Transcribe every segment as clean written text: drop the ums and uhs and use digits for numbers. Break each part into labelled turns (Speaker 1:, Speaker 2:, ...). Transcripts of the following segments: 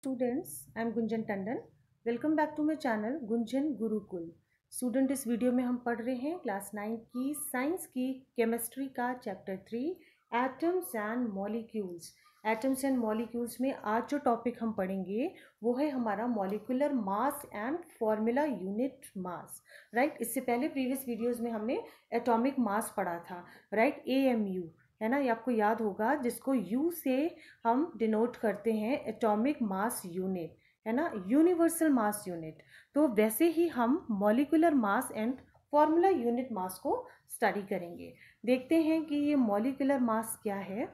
Speaker 1: students, I am Gunjan Tandon. Welcome back to my channel Gunjan Gurukul. Student इस video में हम पढ़ रहे हैं क्लास 9 की साइंस की केमिस्ट्री का chapter 3 atoms and molecules. Atoms and molecules में आज जो टॉपिक हम पढ़ेंगे वो है हमारा molecular mass and formula unit mass. Right, इससे पहले प्रीवियस वीडियोस में हमने एटॉमिक मास पढ़ा था। राइट, AMU है ना, ये आपको याद होगा, जिसको U से हम डिनोट करते हैं एटॉमिक मास यूनिट, है ना, यूनिवर्सल मास यूनिट। तो वैसे ही हम molecular mass and formula unit मास को स्टडी करेंगे। देखते हैं कि ये मॉलिक्यूलर मास क्या है।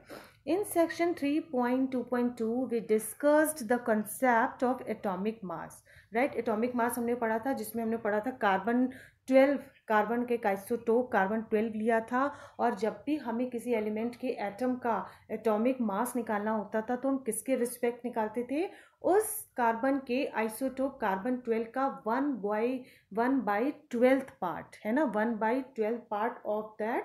Speaker 1: In section 3.2.2 we discussed the concept of atomic mass. Right, atomic mass हमने पढ़ा था, जिसमें हमने पढ़ा था कार्बन 12, कार्बन के आइसोटोप कार्बन 12 लिया था। और जब भी हमें किसी एलिमेंट के एटम का एटॉमिक मास निकालना होता था तो हम किसके रिस्पेक्ट निकालते थे? उस कार्बन के आइसोटोप कार्बन 12 का 1/12 पार्ट, है ना, 1/12 पार्ट ऑफ दैट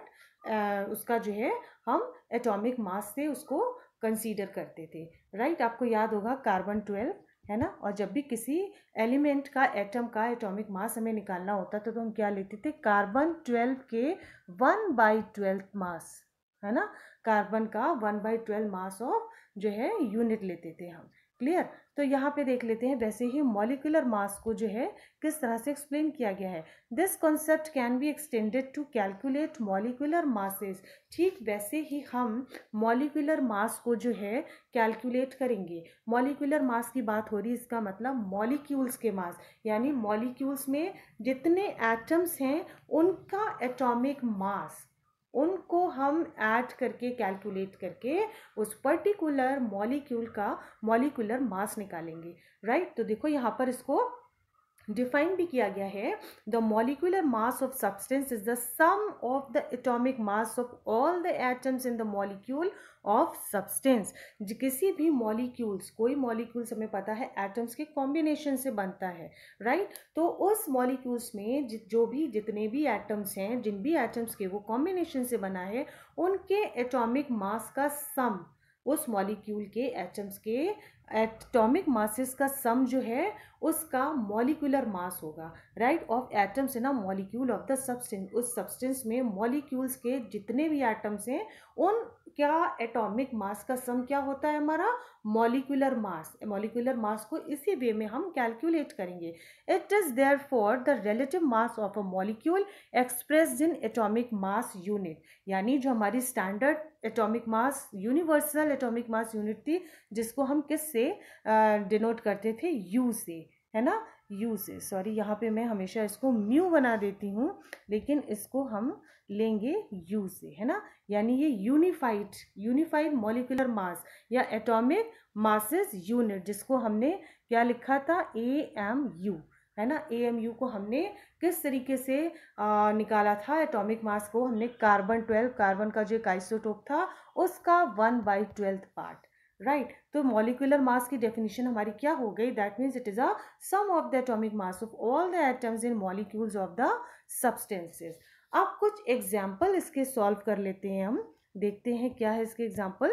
Speaker 1: उसका जो है हम एटॉमिक मास से उसको कंसीडर करते थे। राइट, आपको याद होगा कार्बन 12, है ना। और जब भी किसी एलिमेंट का एटम का एटॉमिक मास हमें निकालना होता था तो हम क्या लेते थे? कार्बन 12 के 1/12 मास, है ना, कार्बन का 1/12 मास ऑफ जो है यूनिट लेते थे हम। क्लियर? तो यहाँ पे देख लेते हैं वैसे ही मॉलिक्यूलर मास को जो है किस तरह से एक्सप्लेन किया गया है। This concept can be extended to calculate molecular masses. ठीक वैसे ही हम मॉलिक्यूलर मास को जो है कैलकुलेट करेंगे। मॉलिक्यूलर मास की बात हो रही है, इसका मतलब मॉलिक्यूल्स के मास, यानी मॉलिक्यूल्स में जितने एटम्स हैं उनका एटॉमिक मास, उनको हम ऐड करके कैलकुलेट करके उस पर्टिकुलर मॉलिक्यूल का मॉलिक्यूलर मास निकालेंगे। राइट, तो देखो यहाँ पर इसको डिफाइन भी किया गया है। The molecular mass of substance is the sum of the atomic mass of all the atoms in the molecule of substance. किसी भी मॉलिक्यूल्स, कोई मॉलिक्यूल्स हमें पता है एटम्स के कॉम्बिनेशन से बनता है। राइट, तो उस मॉलिक्यूल्स में जो भी जितने भी एटम्स हैं, जिन भी एटम्स के वो कॉम्बिनेशन से बना है, उनके एटॉमिक मास का सम, उस मॉलिक्यूल के एटम्स के एटॉमिक मासेस का सम जो है उसका मॉलिक्यूलर मास होगा। Right, of atoms in a molecule of the substance. उस सब्सटेंस में मॉलिक्यूल्स के जितने भी एटम्स हैं उन क्या एटॉमिक मास का सम क्या होता है? हमारा मॉलिक्यूलर मास। मॉलिक्यूलर मास को इसी वे में हम कैलकुलेट करेंगे। It is therefore the relative mass of a molecule expressed in atomic mass unit. यानी जो हमारी standard atomic mass, universal atomic mass unit थी, जिसको हम किस से डिनोट करते थे? यू से, है ना, यू से। सॉरी, यहाँ पे मैं हमेशा इसको म्यू बना देती हूँ, लेकिन इसको हम लेंगे यू से, है ना। यानी ये यूनिफाइड मॉलिक्यूलर मास या एटॉमिक मासेस यूनिट, जिसको हमने क्या लिखा था? AMU, है ना। AMU को हमने किस तरीके से निकाला था? एटॉमिक मास को हमने कार्बन 12, कार्बन का जो एक आइसोटोप था उसका 1/12 पार्ट। राइट, तो मॉलिक्यूलर मास की डेफिनेशन हमारी क्या हो गई? That means it is a sum of the atomic mass of all the atoms in molecules of the substances. अब कुछ एग्जाम्पल इसके सॉल्व कर लेते हैं हम। देखते हैं क्या है इसके example.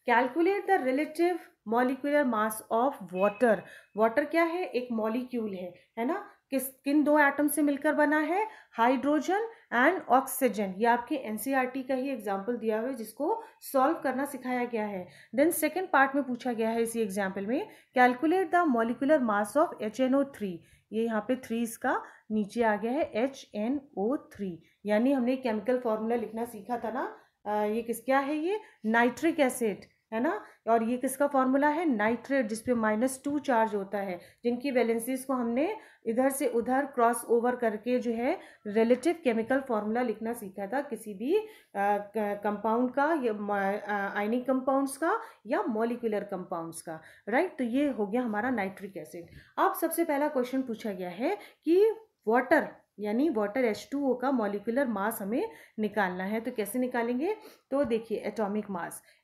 Speaker 1: Calculate the relative molecular mass of water. Water क्या है? एक मॉलिक्यूल है ना। किन दो एटम से मिलकर बना है? Hydrogen and oxygen. ये आपके NCERT का ही एग्जाम्पल दिया हुआ है, जिसको सॉल्व करना सिखाया गया है। देन सेकेंड पार्ट में पूछा गया है इसी एग्जाम्पल में, calculate the molecular mass of HNO3। ये यहाँ पे 3 इसका नीचे आ गया है, HNO3। यानी हमने केमिकल फॉर्मूला लिखना सीखा था ना, ये क्या है? ये नाइट्रिक एसिड, है ना। और ये किसका फॉर्मूला है? नाइट्रेट, जिसपे -2 चार्ज होता है, जिनकी वैलेंसीज को हमने इधर से उधर क्रॉस ओवर करके जो है रिलेटिव केमिकल फॉर्मूला लिखना सीखा था, किसी भी कंपाउंड का, या आयनिक कंपाउंड्स का या मॉलिक्यूलर कंपाउंड्स का। राइट, तो ये हो गया हमारा नाइट्रिक एसिड। अब सबसे पहला क्वेश्चन पूछा गया है कि वाटर, यानी वाटर H2O का मॉलिक्यूलर मास हमें निकालना है। तो कैसे निकालेंगे? तो देखिए,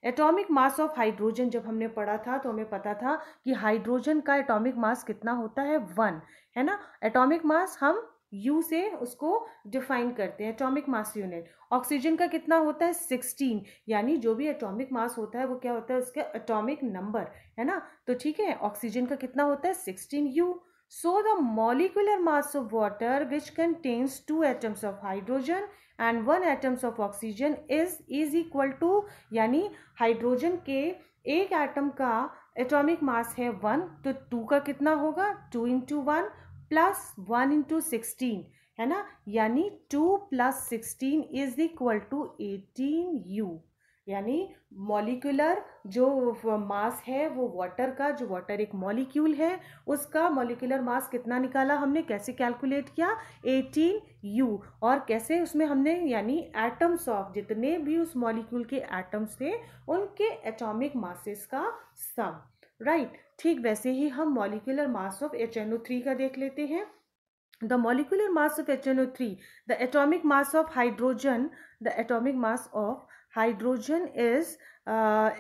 Speaker 1: एटॉमिक मास ऑफ हाइड्रोजन जब हमने पढ़ा था तो हमें पता था कि हाइड्रोजन का एटॉमिक मास कितना होता है? 1, है ना। एटॉमिक मास हम यू से उसको डिफाइन करते हैं, एटॉमिक मास यूनिट। ऑक्सीजन का कितना होता है 16, यानी जो भी एटॉमिक मास होता है वो क्या होता है, उसका एटॉमिक नंबर, है ना। तो ठीक है, ऑक्सीजन का कितना होता है 16 you. So the molecular mass of water which contains 2 atoms of hydrogen and 1 atoms of oxygen is equal to, यानी हाइड्रोजन के एक एटम का एटॉमिक मास है 1, तो 2 का कितना होगा 2 इंटू 1 प्लस 1 इंटू 16, है ना, यानी 2 plus 16 is equal to 18 u. यानी मॉलिक्यूलर जो मास है वो वाटर का, जो वाटर एक मॉलिक्यूल है उसका मॉलिक्यूलर मास कितना निकाला हमने, कैसे कैलकुलेट किया 18 यू। और कैसे उसमें हमने यानी एटम्स ऑफ जितने भी उस मॉलिक्यूल के एटम्स थे उनके एटॉमिक मासेस का सम, राइट। ठीक वैसे ही हम मॉलिक्यूलर मास ऑफ HNO3 का देख लेते हैं। The molecular mass of HNO3, the atomic mass of hydrogen, the atomic mass of hydrogen is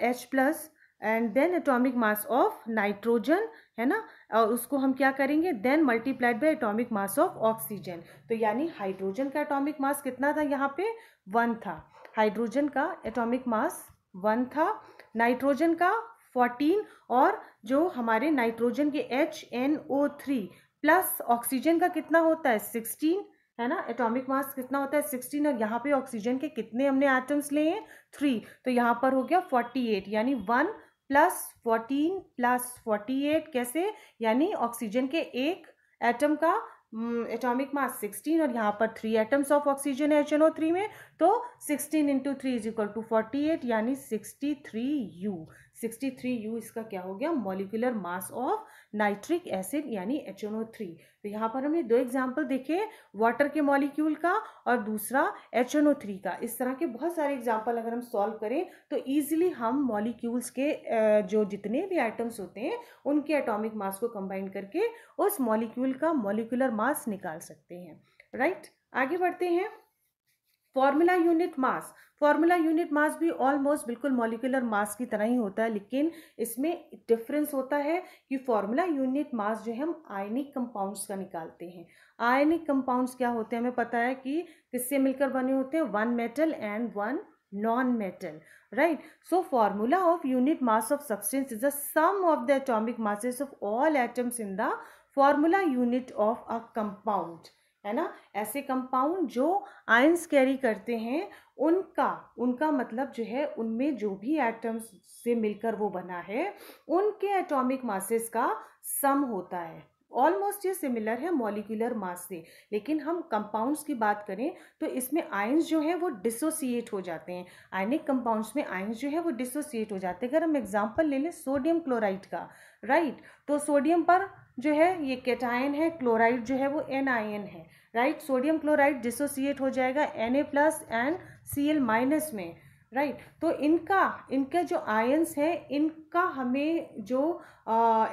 Speaker 1: H plus, and then atomic mass of nitrogen, है ना, और उसको हम क्या करेंगे then multiplied by atomic mass of oxygen। तो यानी hydrogen का एटॉमिक मास कितना था, यहाँ पे 1 था, हाइड्रोजन का एटॉमिक मास 1 था, नाइट्रोजन का 14, और जो हमारे नाइट्रोजन के HNO3 प्लस ऑक्सीजन का कितना होता है 16, है ना, एटॉमिक मास कितना होता है 16, और यहाँ पे ऑक्सीजन के कितने हमने एटम्स लिए हैं 3, तो यहाँ पर हो गया 48, यानी 1 प्लस 14 प्लस 48, कैसे, यानी ऑक्सीजन के एक एटम का एटॉमिक मास 16 और यहाँ पर 3 एटम्स ऑफ ऑक्सीजन है HNO3 में, तो 16 इंटू 3 इज इक्वल टू 48, यानी 63 यू। 63 यू इसका क्या हो गया, molecular mass of nitric acid यानी HNO3। तो यहाँ पर हमने 2 एग्जाम्पल देखे, वाटर के मॉलिक्यूल का और दूसरा HNO3 का। इस तरह के बहुत सारे एग्जाम्पल अगर हम सॉल्व करें तो ईजिली हम मॉलिक्यूल्स के जो जितने भी आइटम्स होते हैं उनके एटॉमिक मास को कंबाइन करके उस मॉलिक्यूल का मॉलिक्यूलर मास निकाल सकते हैं, राइट। आगे बढ़ते हैं, formula unit mass. Formula unit मास भी ऑलमोस्ट बिल्कुल मॉलिक्यूलर मास की तरह ही होता है, लेकिन इसमें डिफरेंस होता है कि फॉर्मूला यूनिट मास जो है हम आयनिक कंपाउंड्स का निकालते हैं। आयनिक कंपाउंड्स क्या होते हैं हमें पता है कि किससे मिलकर बने होते हैं, 1 metal and 1 non metal, right. So formula of unit mass of substance is the sum of the atomic masses of all atoms in the formula unit of a compound, है ना। ऐसे कंपाउंड जो आयंस कैरी करते हैं उनका मतलब जो है उनमें जो भी एटम्स से मिलकर वो बना है उनके एटॉमिक मासेस का सम होता है। ऑलमोस्ट ये सिमिलर है मॉलिक्यूलर मास से, लेकिन हम कंपाउंड्स की बात करें तो इसमें आयंस जो है वो डिसोसिएट हो जाते हैं। आयनिक कंपाउंड्स में आयंस जो है वो डिसोसिएट हो जाते हैं। अगर हम एग्जांपल ले लें सोडियम क्लोराइड का, राइट, तो सोडियम पर जो है ये कैटायन है, क्लोराइड जो है वो एनआईएन है, राइट। सोडियम क्लोराइड डिसोसिएट हो जाएगा Na plus and Cl minus में, राइट। तो इनका जो आयंस है इनका हमें जो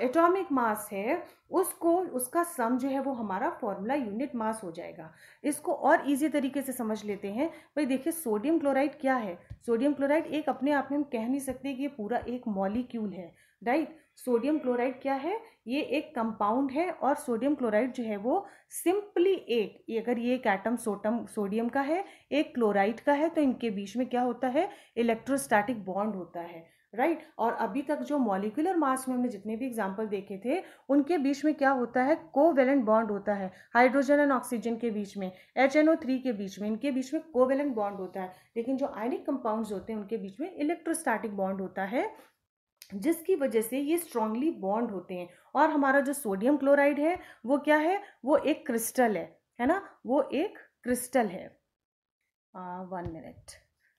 Speaker 1: एटॉमिक मास है उसका सम जो है वो हमारा फॉर्मूला यूनिट मास हो जाएगा। इसको और इजी तरीके से समझ लेते हैं। भाई देखिए सोडियम क्लोराइड क्या है, सोडियम क्लोराइड एक अपने आप में हम कह नहीं सकते कि ये पूरा एक मॉलिक्यूल है, राइट। सोडियम क्लोराइड क्या है, ये एक कंपाउंड है, और सोडियम क्लोराइड जो है वो सिंपली अगर ये एक एटम सोडियम का है एक क्लोराइड का है तो इनके बीच में क्या होता है, इलेक्ट्रोस्टैटिक बॉन्ड होता है, राइट। और अभी तक जो मॉलिक्यूलर मास में हमने जितने भी एग्जांपल देखे थे उनके बीच में क्या होता है, कोवेलेंट बॉन्ड होता है। हाइड्रोजन एंड ऑक्सीजन के बीच में, HNO3 के बीच में, इनके बीच में कोवेलेंट बॉन्ड होता है। लेकिन जो आयनिक कंपाउंड्स होते हैं उनके बीच में इलेक्ट्रोस्टैटिक बॉन्ड होता है, जिसकी वजह से ये स्ट्रांगली बॉन्ड होते हैं। और हमारा जो सोडियम क्लोराइड है वो क्या है, वो एक क्रिस्टल है ना, वो एक क्रिस्टल है। 1 मिनट,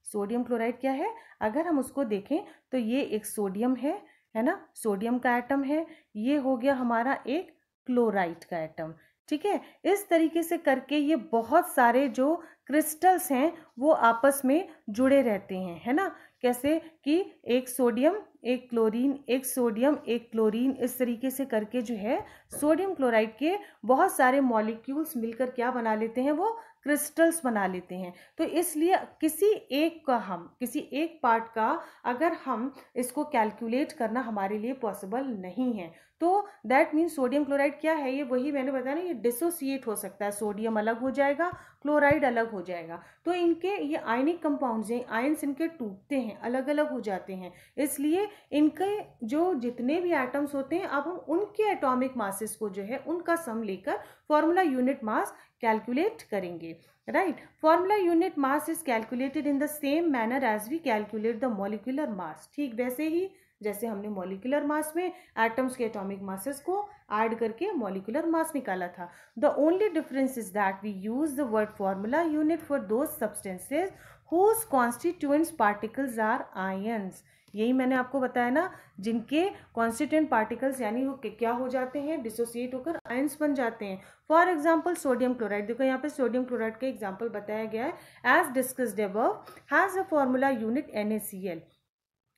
Speaker 1: सोडियम क्लोराइड क्या है, अगर हम उसको देखें तो ये एक सोडियम है ना, सोडियम का एटम है, ये हो गया हमारा एक क्लोराइड का एटम, ठीक है। इस तरीके से करके ये बहुत सारे जो क्रिस्टल्स हैं वो आपस में जुड़े रहते हैं, है ना। कैसे कि एक सोडियम एक क्लोरीन, एक सोडियम एक क्लोरीन, इस तरीके से करके जो है सोडियम क्लोराइड के बहुत सारे मॉलिक्यूल्स मिलकर क्या बना लेते हैं, वो क्रिस्टल्स बना लेते हैं। तो इसलिए किसी एक पार्ट का अगर हम इसको कैलकुलेट करना हमारे लिए पॉसिबल नहीं है, तो दैट मीन्स सोडियम क्लोराइड क्या है, ये वही मैंने बताया ना, ये डिसोसिएट हो सकता है, सोडियम अलग हो जाएगा, क्लोराइड अलग हो जाएगा। तो इनके ये आयनिक कंपाउंड्स हैं, आयंस इनके टूटते हैं, अलग अलग हो जाते हैं, इसलिए इनके जो जितने भी एटम्स होते हैं, अब हम उनके एटॉमिक मासेस को जो है उनका सम लेकर फॉर्मूला यूनिट मास कैलकुलेट करेंगे। Right, formula unit mass is calculated in the same manner as we calculate the molecular mass. ठीक वैसे ही जैसे हमने मॉलिक्यूलर मास में एटम्स के एटॉमिक मासेस को ऐड करके मॉलिक्यूलर मास निकाला था। The only difference is that we use the word formula unit for those substances whose constituents particles are ions। यही मैंने आपको बताया ना, जिनके कॉन्स्टिट्यूएंट पार्टिकल्स यानी वो क्या हो जाते हैं, डिसोसिएट होकर आयंस बन जाते हैं। फॉर एग्जाम्पल सोडियम क्लोराइड, देखो यहाँ पे सोडियम क्लोराइड का एग्जाम्पल बताया गया है। As discussed above has a formula unit NaCl।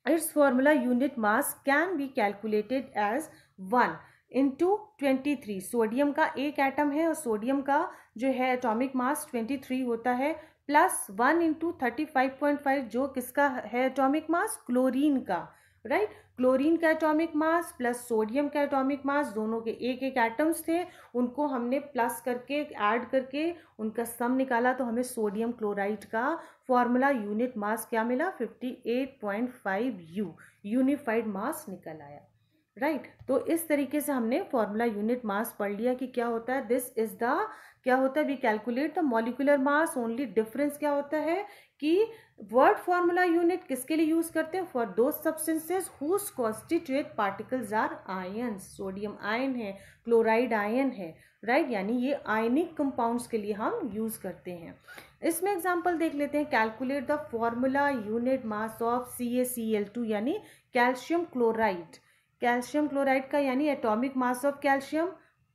Speaker 1: its formula unit mass can be calculated as 1 into 23। Sodium का एक एटम है और सोडियम का जो है एटॉमिक मास 23 होता है, प्लस 1 इंटू 35.5 जो किसका है एटॉमिक मास, क्लोरीन का। राइट, क्लोरीन का एटॉमिक मास प्लस सोडियम का एटॉमिक मास, दोनों के एक एक एटम्स थे, उनको हमने प्लस करके ऐड करके उनका सम निकाला, तो हमें सोडियम क्लोराइड का फॉर्मूला यूनिट मास क्या मिला, 58.5 यूनिफाइड मास निकल आया। राइट, तो इस तरीके से हमने फॉर्मूला यूनिट मास पढ़ लिया कि क्या होता है। दिस इज द क्या होता है, we calculate the molecular mass. Only difference क्या होता है कि वर्ड फॉर्मूला यूनिट किसके लिए यूज करते हैं, for those substances whose constituent particles are ions. Sodium ion है, क्लोराइड आयन है। राइट, यानी ये आयनिक कंपाउंड्स के लिए हम यूज करते हैं। इसमें एग्जांपल देख लेते हैं। Calculate the formula unit mass of CaCl2 यानी कैल्शियम क्लोराइड। कैल्शियम क्लोराइड का यानी atomic mass of calcium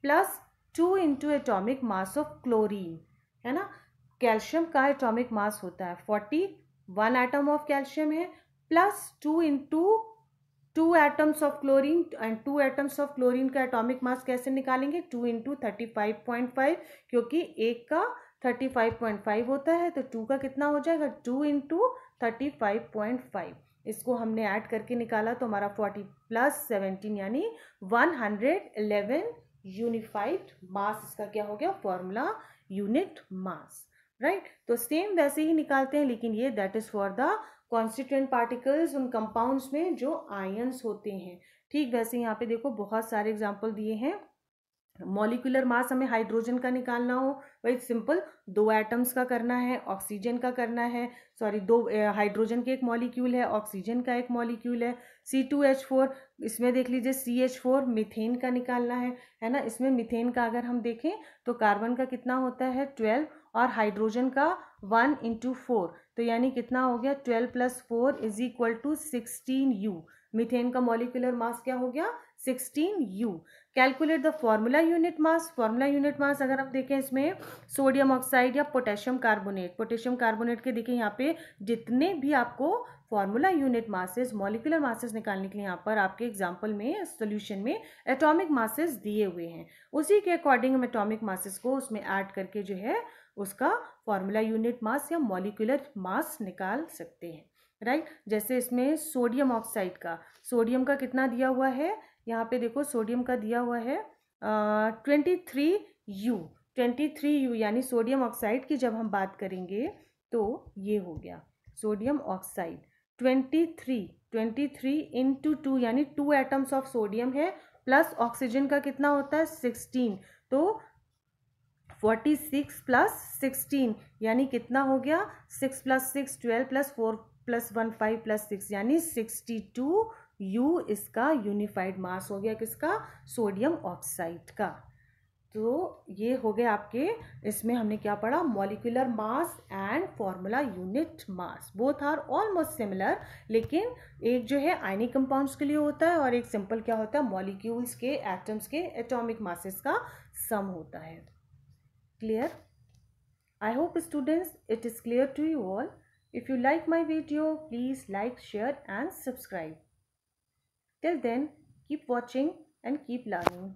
Speaker 1: plus 2 into atomic mass of chlorine, है ना। कैल्शियम का एटॉमिक मास होता है 41 एटम ऑफ कैल्शियम है, plus 2 into 2 atoms of chlorine, and 2 atoms of chlorine का एटॉमिक मास कैसे निकालेंगे, 2 इंटू 35.5, क्योंकि एक का 35.5 होता है, तो 2 का कितना हो जाएगा, 2 इंटू 35.5। इसको हमने ऐड करके निकाला तो हमारा 40 प्लस 17 यानी 111 यूनिफाइड मास, इसका क्या हो गया, फॉर्मूला यूनिट मास। राइट, तो सेम वैसे ही निकालते हैं, लेकिन ये that is for the constituent particles उन कंपाउंड्स में जो आयंस होते हैं। ठीक वैसे यहाँ पे देखो बहुत सारे एग्जाम्पल दिए हैं। मॉलिक्यूलर मास हमें हाइड्रोजन का निकालना हो, वही सिंपल 2 एटम्स का करना है, ऑक्सीजन का करना है, सॉरी 2 हाइड्रोजन के एक मॉलिक्यूल है, ऑक्सीजन का एक मॉलिक्यूल है, C2H4। इसमें देख लीजिए CH4 मीथेन का निकालना है ना। इसमें मीथेन का अगर हम देखें तो कार्बन का कितना होता है 12 और हाइड्रोजन का 1 इंटू 4, तो यानी कितना हो गया 12 plus 4 is equal to 16U। Methane का मॉलिक्यूलर मास क्या हो गया 16U। Calculate the formula unit mass. Formula unit mass अगर हम देखें इसमें सोडियम ऑक्साइड या पोटेशियम कार्बोनेट के देखिए यहाँ पे जितने भी आपको formula unit masses molecular masses निकालने के लिए यहाँ पर आपके एग्जाम्पल में सोल्यूशन में एटॉमिक मासेस दिए हुए हैं, उसी के अकॉर्डिंग हम एटॉमिक मासेस को उसमें ऐड करके जो है उसका फॉर्मूला यूनिट मास या मॉलिक्यूलर मास निकाल सकते हैं। राइट, जैसे इसमें सोडियम ऑक्साइड का, सोडियम का कितना दिया हुआ है यहाँ पे देखो, सोडियम का दिया हुआ है 23U यानी सोडियम ऑक्साइड की जब हम बात करेंगे तो ये हो गया सोडियम ऑक्साइड 23 इंटू 2 यानी 2 एटम्स ऑफ सोडियम है, प्लस ऑक्सीजन का कितना होता है 16, तो 46 प्लस 16 यानी कितना हो गया 6 प्लस 6 12 प्लस 4 प्लस 1 5 प्लस 6 यानी 62U इसका यूनिफाइड मास हो गया किसका, सोडियम ऑक्साइड का। तो ये हो गया आपके, इसमें हमने क्या पढ़ा, molecular mass and formula unit mass. Both are almost similar, लेकिन एक जो है आयनिक कंपाउंड्स के लिए होता है और एक सिंपल क्या होता है, मॉलिक्यूल्स के एटम्स के एटॉमिक मासेस का सम होता है। Clear? I hope students it is clear to you all. If you like my video, please like, share and subscribe. Till then, keep watching and keep learning.